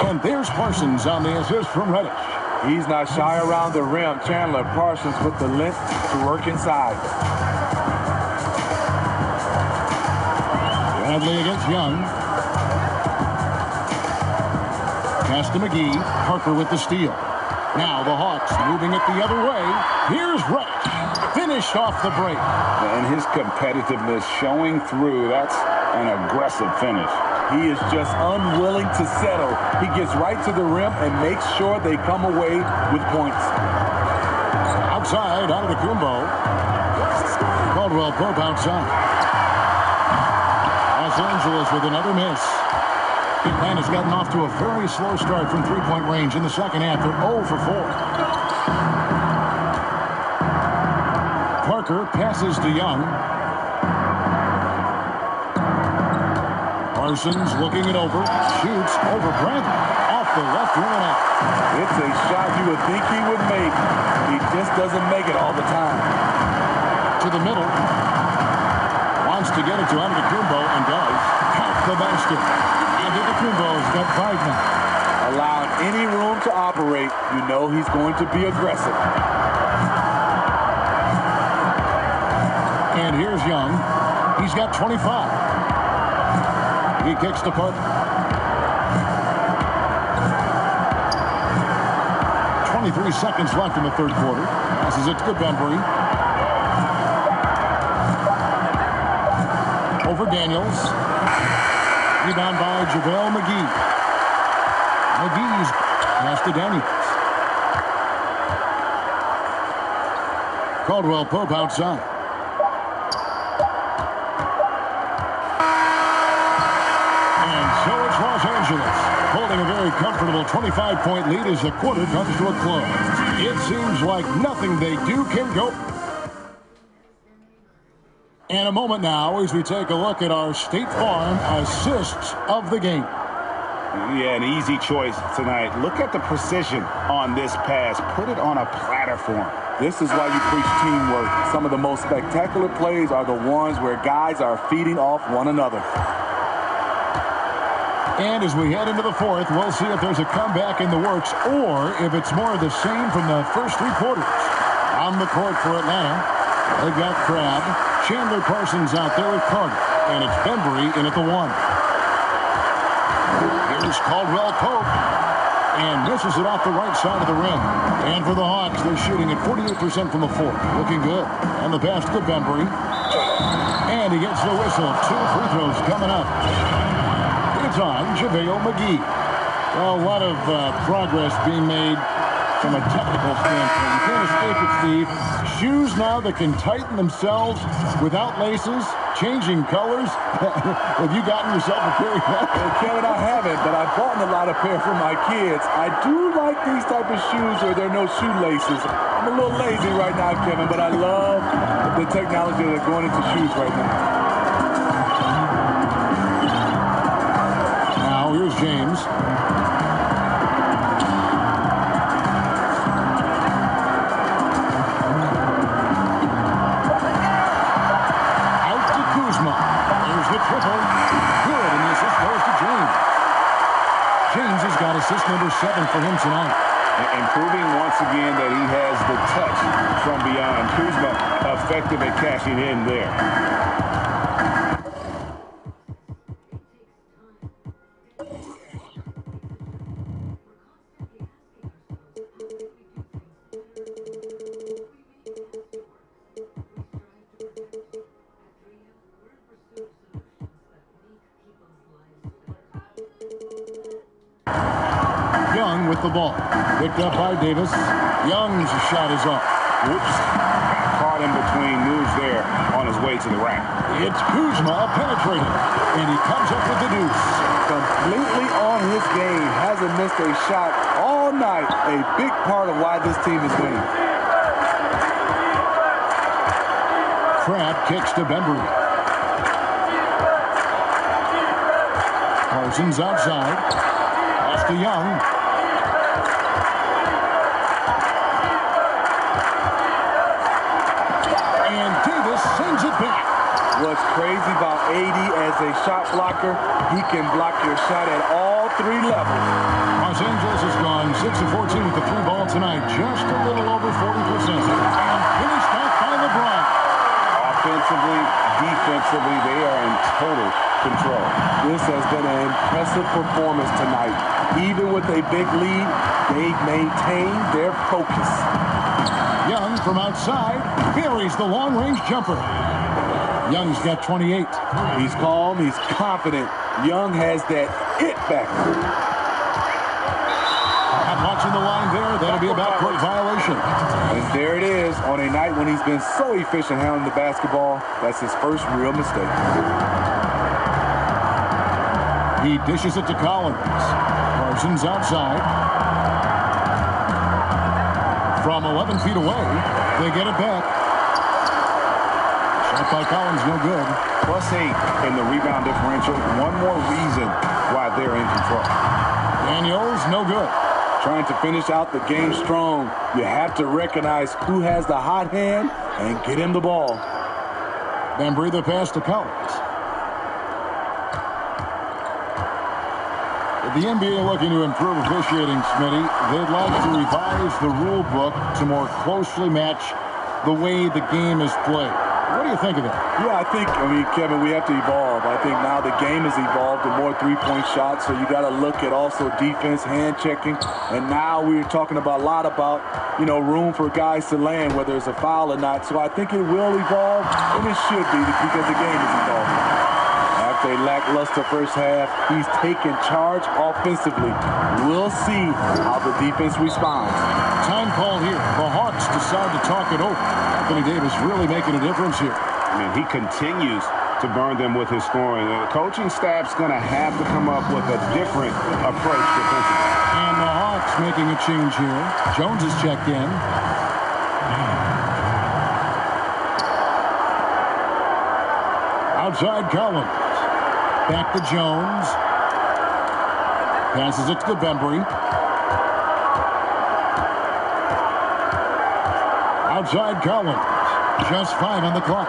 S1: And there's Parsons on the assist from Reddish.
S2: He's not shy around the rim. Chandler Parsons with the length to work inside.
S1: Bradley against Young. Pass to McGee. Parker with the steal. Now the Hawks moving it the other way. Here's Reddish. Finished off the break.
S4: And his competitiveness showing through. That's an aggressive finish.
S2: He is just unwilling to settle. He gets right to the rim and makes sure they come away with points.
S1: Outside, Antetokounmpo. Caldwell Pope outside. Los Angeles with another miss. Atlanta's gotten off to a very slow start from three-point range in the second half. They're 0 for 4. Parker passes to Young. Parsons looking it over. Shoots over Bradley. Off the left rim and out.
S2: It's a shot you would think he would make. He just doesn't make it all the time.
S1: To the middle. Wants to get it to Antetokounmpo and does. Count the basket. Antetokounmpo's got 5 now.
S2: Allowing any room to operate, you know he's going to be aggressive.
S1: And here's Young. He's got 25. He kicks to Parker. 23 seconds left in the third quarter. Passes it to Benbury. over Daniels. Rebound by JaVale McGee. McGee's pass to Daniels. Caldwell Pope outside. And so it's Los Angeles holding a very comfortable 25-point lead as the quarter comes to a close. It seems like nothing they do can go. And a moment now as we take a look at our State Farm assists of the game.
S4: Yeah, an easy choice tonight. Look at the precision on this pass. Put it on a platter for him.
S2: This is why you preach teamwork. Some of the most spectacular plays are the ones where guys are feeding off one another.
S1: And as we head into the fourth, we'll see if there's a comeback in the works or if it's more of the same from the first three quarters. On the court for Atlanta, they've got Crabbe. Chandler Parsons out there with Carter. And it's Bembry in at the one. Here's Caldwell Pope. And misses it off the right side of the rim. And for the Hawks, they're shooting at 48% from the fourth. Looking good. And the pass to Bembry. And he gets the whistle. 2 free throws coming up. It's on JaVale McGee. Well, a lot of progress being made from a technical standpoint. You can't escape it, Steve. Shoes now that can tighten themselves without laces, changing colors. Have you gotten yourself a pair of that?
S2: Well, Kevin, I haven't, but I've bought a lot of pair for my kids. I do like these type of shoes where there are no shoelaces. I'm a little lazy right now, Kevin, but I love the technology that's going into shoes right now.
S1: Now, here's James. James has got assist number 7 for him tonight.
S4: And proving once again that he has the touch from beyond. Kuzma effective at cashing in there.
S1: Young with the ball. Picked up by Davis. Young's shot is off.
S4: Whoops. Caught in between moves there on his way to the rack.
S1: It's Kuzma penetrating. And he comes up with the deuce.
S2: Completely on his game. Hasn't missed a shot all night. A big part of why this team is winning.
S1: Crabbe kicks to Bembry. Parsons outside. Pass to Young. And Davis sends it back.
S2: What's crazy about AD as a shot blocker, he can block your shot at all 3 levels.
S1: Los Angeles has gone 6 of 14 with the 3 ball tonight. Just a little over 40%. And finished off by LeBron.
S4: Offensively, defensively, they are in total control.
S2: This has been an impressive performance tonight. Even with a big lead, they've maintained their focus.
S1: Young from outside buries the long-range jumper. Young's got 28.
S2: He's calm, he's confident. Young has that it factor.
S1: I'm watching the line there. That'll be a backcourt violation.
S2: And there it is. On a night when he's been so efficient handling the basketball, that's his first real mistake.
S1: He dishes it to Collins. Parsons outside. From 11 feet away, they get it back. Shot by Collins, no good.
S4: +8 in the rebound differential. One more reason why they're in control.
S1: Daniels, no good.
S2: Trying to finish out the game strong. You have to recognize who has the hot hand and get him the ball.
S1: Bembry the pass to Collins. The NBA looking to improve officiating, Smitty. They'd like to revise the rule book to more closely match the way the game is played. What do you think of that?
S2: Yeah, Kevin, we have to evolve. I think now the game has evolved to more three-point shots, so you got to look at also defense, hand checking, and now we're talking a lot about, room for guys to land, whether it's a foul or not. So I think it will evolve, and it should be because the game is evolving. a lackluster first half. He's taken charge offensively. We'll see how the defense responds.
S1: Time call here. The Hawks decide to talk it over. Anthony Davis really making a difference here.
S4: I mean, he continues to burn them with his scoring. The coaching staff's going to have to come up with a different approach defensively.
S1: And the Hawks making a change here. Jones is checked in. Outside Collins. Back to Jones. Passes it to Bembry. Outside Collins. Just 5 on the clock.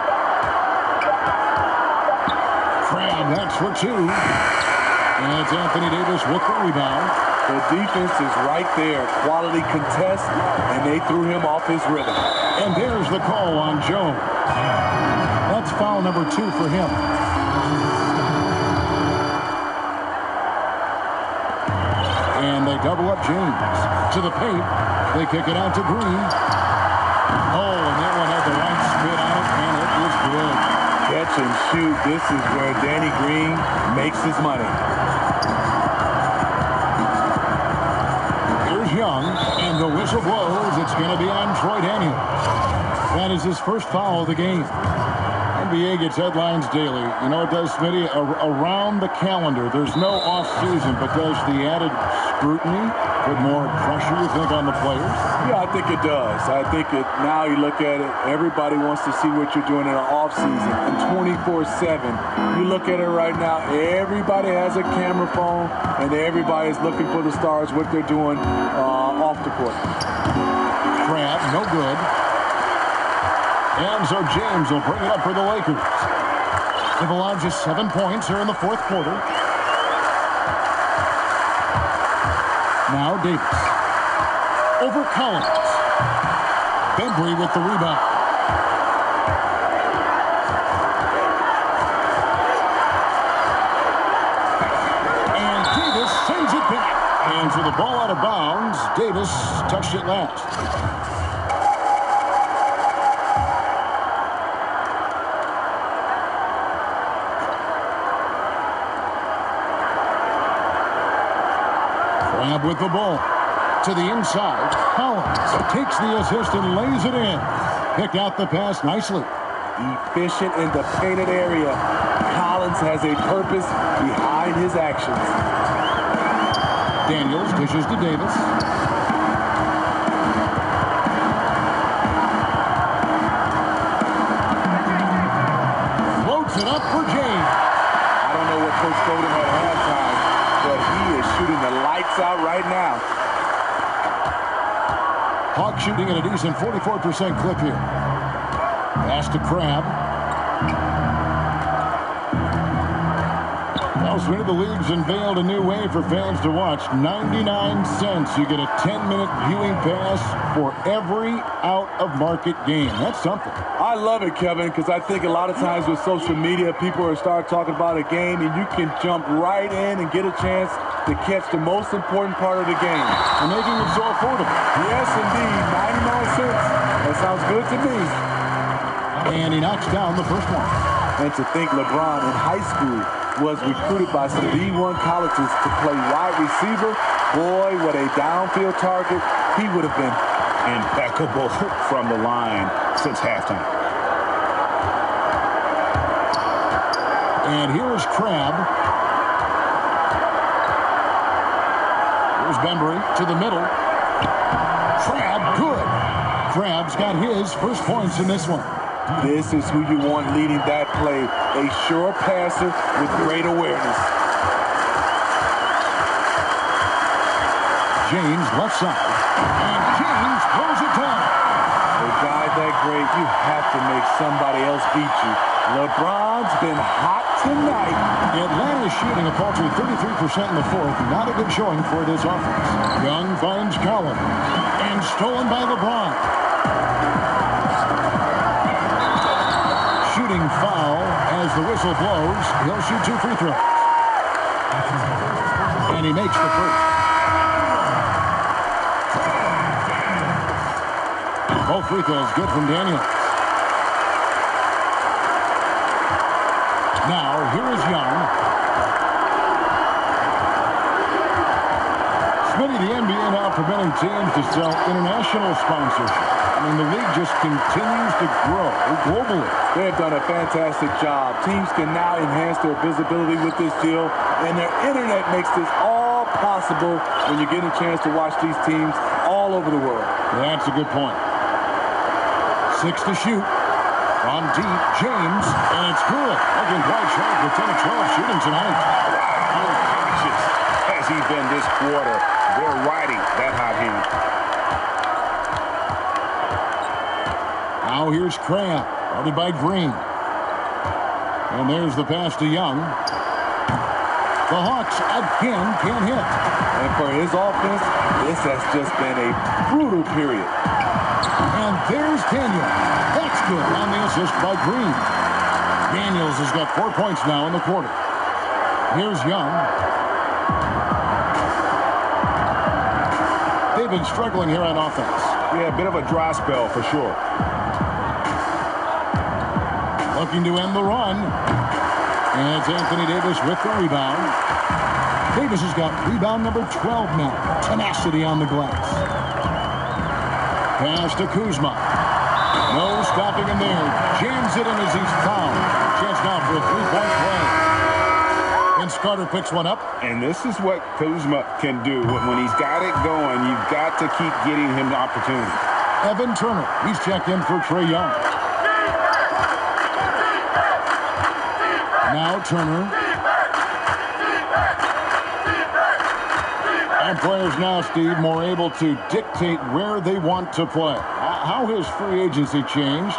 S1: Crabbe, that's for 2. And it's Anthony Davis with the rebound.
S2: The defense is right there. Quality contest, and they threw him off his rhythm.
S1: And there's the call on Jones. That's foul number 2 for him. And they double up James. To the paint. They kick it out to Green. Oh, and that one had the right spin on it, and it was good.
S2: Catch and shoot. This is where Danny Green makes his money.
S1: Here's Young, and the whistle blows. It's going to be on Troy Daniels. That is his first foul of the game. NBA gets headlines daily. You know what it does, Smitty? Around the calendar, there's no off-season, but does the added scrutiny put more pressure, you think, on the players?
S2: Yeah, I think it does. I think now you look at it, everybody wants to see what you're doing in an off-season. And 24/7, you look at it right now, everybody has a camera phone, and everybody's looking for the stars, what they're doing off the court.
S1: Crabbe, no good. And so James will bring it up for the Lakers. They've allowed just 7 points here in the fourth quarter. Now Davis. Over Collins. Bembry with the rebound. And Davis sends it back. And for the ball out of bounds, Davis touched it last. Crabbe with the ball. To the inside. Collins takes the assist and lays it in. Picked out the pass nicely.
S2: Efficient in the painted area. Collins has a purpose behind his actions.
S1: Daniels dishes to Davis. Floats it up for James.
S2: I don't know what Coach told him at halftime, but he is shooting the lights out right now.
S1: Hawks shooting at a decent 44% clip here. Pass to Crabbe. Elsewhere, the league's unveiled a new way for fans to watch. 99 cents. You get a 10-minute viewing pass for every out-of-market game. That's something.
S2: I love it, Kevin, because I think a lot of times with social media, people are start talking about a game, and you can jump right in and get a chance to catch the most important part of the game.
S1: And making it so affordable.
S2: Yes, indeed. 99 cents. That sounds good to me.
S1: And he knocks down the first one.
S2: And to think LeBron in high school was recruited by some D1 colleges to play wide receiver. Boy, what a downfield target he would have been.
S4: Impeccable from the line since halftime.
S1: And here's Crabbe. Here's Bembry to the middle. Crabbe, good. Crabbe's got his first points in this one.
S2: This is who you want leading that play. A sure passer with great awareness.
S1: James left side. And James throws it down.
S2: A guy that great, you have to make somebody else beat you. LeBron's been hot tonight.
S1: Atlanta is shooting a paltry 33% in the fourth. Not a good showing for this offense. Young finds Collins. And stolen by LeBron. Shooting foul as the whistle blows. He'll shoot 2 free throws. And he makes the first. Both free throws good from Daniels. Now, here is Young. Smitty, the NBA now permitting teams to sell international sponsorship. I mean, the league just continues to grow globally.
S2: They have done a fantastic job. Teams can now enhance their visibility with this deal, and their internet makes this all possible when you get a chance to watch these teams all over the world.
S1: That's a good point. 6 to shoot. From deep, James, and it's good. Looking quite sharp with 10 of 12 shooting tonight.
S4: How conscious has he been this quarter? They're riding that hot hand.
S1: Now here's Crabb, guarded by Green. And there's the pass to Young. The Hawks again can't hit.
S2: And for his offense, this has just been a brutal period.
S1: And there's Daniel. That's good on the assist by Green. Daniels has got 4 points now in the quarter. Here's Young. They've been struggling here on offense.
S4: Yeah, a bit of a dry spell for sure.
S1: Looking to end the run. And it's Anthony Davis with the rebound. Davis has got rebound number 12 now. Tenacity on the glass. Pass to Kuzma. No stopping him there. James hit him as he's fouled. Chance now for a three-point play. Vince Carter picks one up.
S4: And this is what Kuzma can do. When he's got it going, you've got to keep getting him the opportunity.
S1: Evan Turner. He's checked in for Trae Young. Now Turner. And players now, Steve, more able to dictate where they want to play. How has free agency changed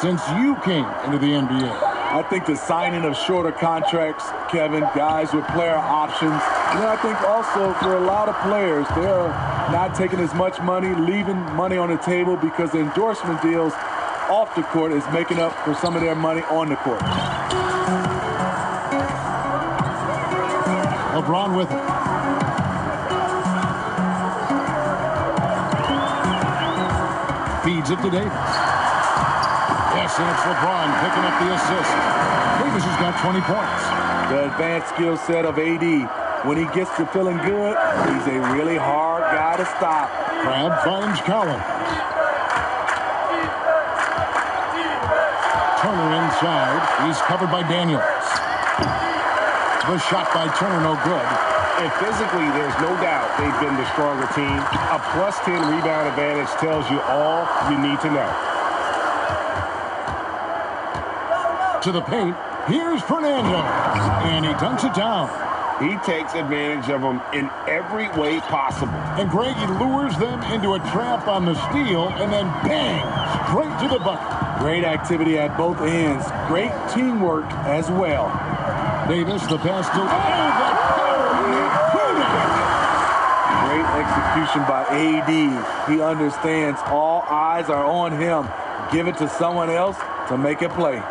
S1: since you came into the NBA?
S2: I think the signing of shorter contracts, Kevin, guys with player options. And then I think also for a lot of players, they're not taking as much money, leaving money on the table because the endorsement deals off the court is making up for some of their money on the court.
S1: LeBron with it. Feeds it to Davis. Yes, and it's LeBron picking up the assist. Davis has got 20 points.
S2: The advanced skill set of AD. When he gets to feeling good, he's a really hard guy to stop.
S1: Crabb finds Collins. Turner inside. He's covered by Daniels. The shot by Turner, no good.
S4: And physically, there's no doubt they've been the stronger team. A plus 10 rebound advantage tells you all you need to know.
S1: To the paint. Here's Fernando. And he dunks it down.
S4: He takes advantage of them in every way possible.
S1: And Greg, he lures them into a trap on the steal and then bang, straight to the bucket.
S2: Great activity at both ends. Great teamwork as well.
S1: Davis, the pass to...
S2: Great execution by AD. He understands all eyes are on him. Give it to someone else to make it play.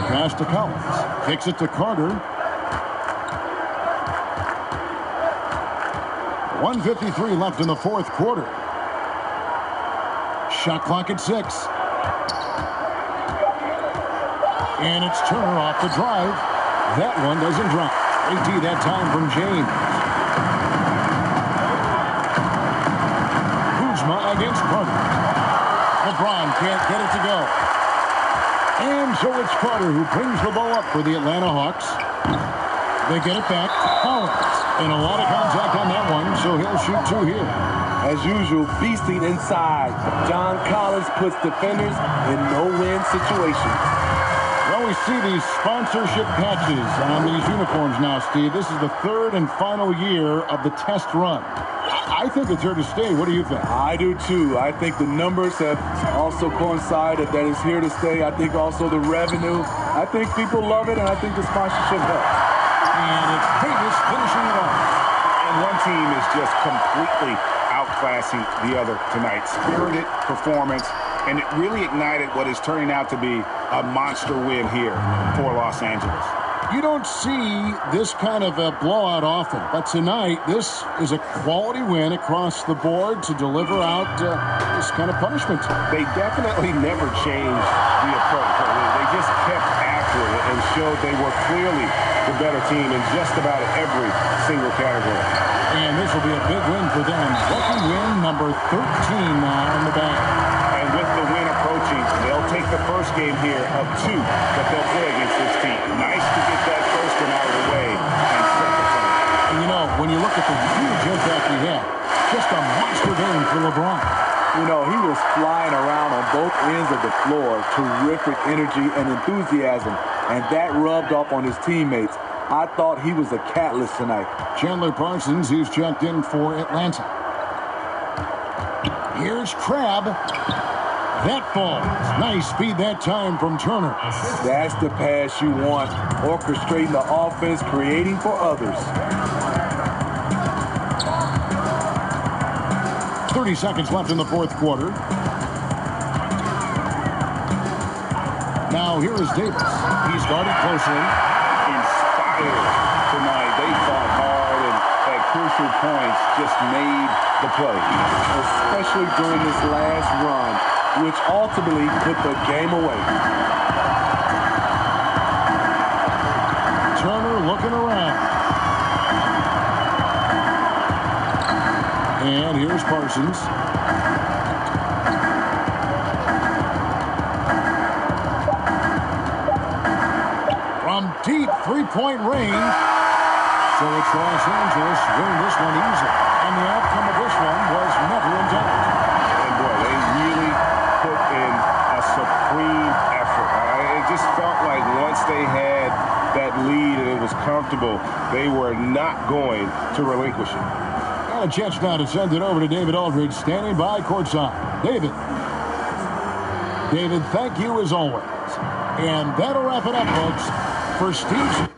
S1: Pass to Collins. Kicks it to Carter. 1:53 left in the fourth quarter. Shot clock at 6. And it's Turner off the drive. That one doesn't drop. AD that time from James. Kuzma against Carter. LeBron can't get it to go. And so it's Carter who brings the ball up for the Atlanta Hawks. They get it back. Collins. And a lot of contact on that one, so he'll shoot 2 here.
S2: As usual, beasting inside. John Collins puts defenders in no-win situations.
S1: Well, we see these sponsorship patches on these uniforms now, Steve. This is the third and final year of the test run. I think it's here to stay. What do you think?
S2: I do, too. I think the numbers have also coincided that it's here to stay. I think also the revenue. I think people love it, and I think the sponsorship helps.
S1: And it's Davis finishing it off.
S4: And one team is just completely outclassing the other tonight. Spirited performance, and it really ignited what is turning out to be a monster win here for Los Angeles.
S1: You don't see this kind of a blowout often, but tonight this is a quality win across the board to deliver out this kind of punishment.
S4: They definitely never changed the approach. They just kept after it. showed they were clearly the better team in just about every single category.
S1: And this will be a big win for them. Lucky win number 13 now in the bag.
S4: And with the win approaching, they'll take the first game here of 2 that they'll play against this team. Nice to get that first one out of the way and set the tone.
S1: And you know, when you look at the huge impact he had, just a monster game for LeBron.
S2: You know, he was flying around on both ends of the floor. Terrific energy and enthusiasm. And that rubbed off on his teammates. I thought he was a catalyst tonight.
S1: Chandler Parsons, he's checked in for Atlanta. Here's Crabbe. That falls. Nice speed that time from Turner.
S2: That's the pass you want. Orchestrating the offense, creating for others.
S1: 30 seconds left in the fourth quarter. Now here is Davis. He's guarded closely.
S4: Inspired tonight. They fought hard and at crucial points just made the play.
S2: Especially during this last run, which ultimately put the game away.
S1: Turner looking around. And here's Parsons. From deep three-point range. So it's Los Angeles winning this one easily. And the outcome of this one was never in doubt.
S4: And boy, they really put in a supreme effort. It just felt like once they had that lead and it was comfortable, they were not going to relinquish it.
S1: And a chance now to send it over to David Aldridge, standing by courtside. David, thank you as always. And that'll wrap it up, folks, for Steve.